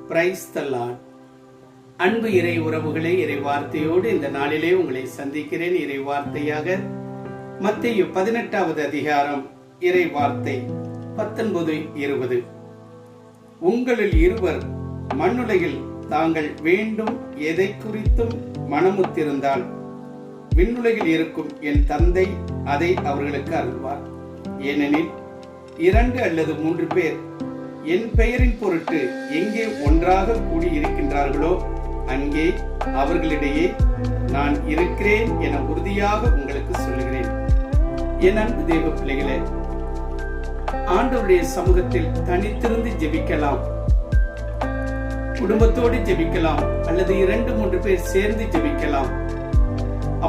Praise the Lord. அன்பு இறை உறவுகளே, இறை வார்த்தையோடு இந்த நாளிலே உங்களை சந்திக்கிறேன். இறை வார்த்தையாக மத்தேயு 18வது அதிகாரம் இறை வார்த்தை 19-20. உங்களில் இருவர் மண்ணுலகில் தாங்கள் வேண்டும் எதை குறித்தும் மனமுத்திருந்தால் விண்ணுலகில் இருக்கும் என் தந்தை அதை அவர்களுக்கு அருள்வார். ஏனெனில் 2 அல்லது 3 பேர் என் பெயரின் பொருட்டு எங்கே ஒன்றாக கூடியிருக்கின்றார்களோ அங்கே அவர்களிடையே நான் இருக்கிறேன் என உறுதியாக உங்களுக்கு சொல்லுகிறேன். என் அன்பு தேவ பிள்ளைகளே, ஆண்டவருடைய சமூகத்தில் தனித்திருந்து ஜெபிக்கலாம், குடும்பத்தோடு ஜெபிக்கலாம், அல்லது 2-3 பேர் சேர்ந்து ஜெபிக்கலாம்.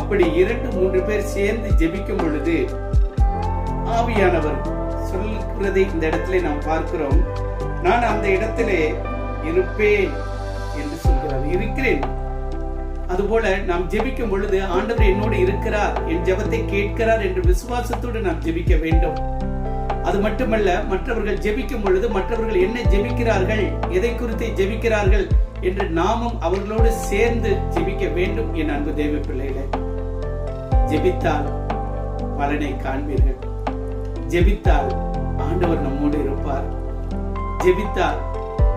அப்படி 2-3 பேர் சேர்ந்து ஜெபிக்கும் பொழுது ஆவியானவர் சொல்லுகிறதை இந்த இடத்திலே நாம் பார்க்கிறோம். நான் அந்த இடத்திலே இருப்பேன் என்று சொல்கிறார். இருக்கிறேன். அதுபோல நாம் ஜெபிக்கும் பொழுது ஆண்டவர் என்னோடு இருக்கிறார், என் ஜெபத்தை கேட்கிறார் என்று விசுவாசத்தோடு நாம் ஜெபிக்க வேண்டும். அது மட்டுமல்ல, மற்றவர்கள் ஜெபிக்கும் பொழுது மற்றவர்கள் என்ன ஜெபிக்கிறார்கள், எதை குறித்து ஜெபிக்கிறார்கள் என்று நாமும் அவர்களோடு சேர்ந்து ஜெபிக்க வேண்டும். என் அன்பு தேவ பிள்ளைகளே, ஜெபித்தால் பலனை காண்பீர்கள். ஜெபித்தால் ஆண்டவர் நம்மோடு இருப்பார். ஜெபித்தால்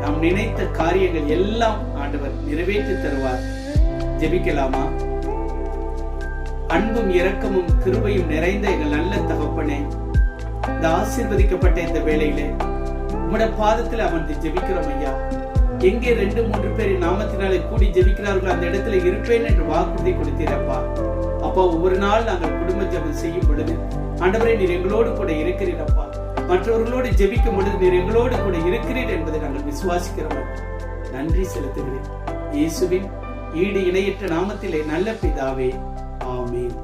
நாம் நினைத்த காரியங்கள் எல்லாம் ஆண்டவர் நிறைவேற்றி தருவார். ஜெபிக்கலாமா? அன்பும் இரக்கமும் கிருபையும் நிறைந்த எங்கள் நல்ல தகப்பனே, இந்த ஆசீர்வதிக்கப்பட்ட இந்த வேளையிலே உம்முடைய பாதத்தில் அமர்ந்து ஜெபிக்கிறோம் ஐயா. எங்கே 2-3 பேரின் நாமத்தினாலே கூடி ஜெபிக்கிறார்களோ அந்த இடத்துல இருப்பேன் என்று வாக்குறுதி கொடுத்தீரப்பா. அப்போ ஒவ்வொரு நாள் நாங்கள் குடும்ப ஜெபம் செய்யும் பொழுது ஆண்டவரே நீர் எங்களோடு கூட இருக்கிறீரப்பா. மற்றவர்களோடு ஜெபிக்கும் பொழுது நீர் எங்களோடு கூட இருக்கிறீர் என்பதை நாங்கள் விசுவாசிக்கிறோம். நன்றி செலுத்துகிறேன். இயேசுவின் ஈடு இணையற்ற நாமத்திலே நல்ல பிதாவே, ஆமென்.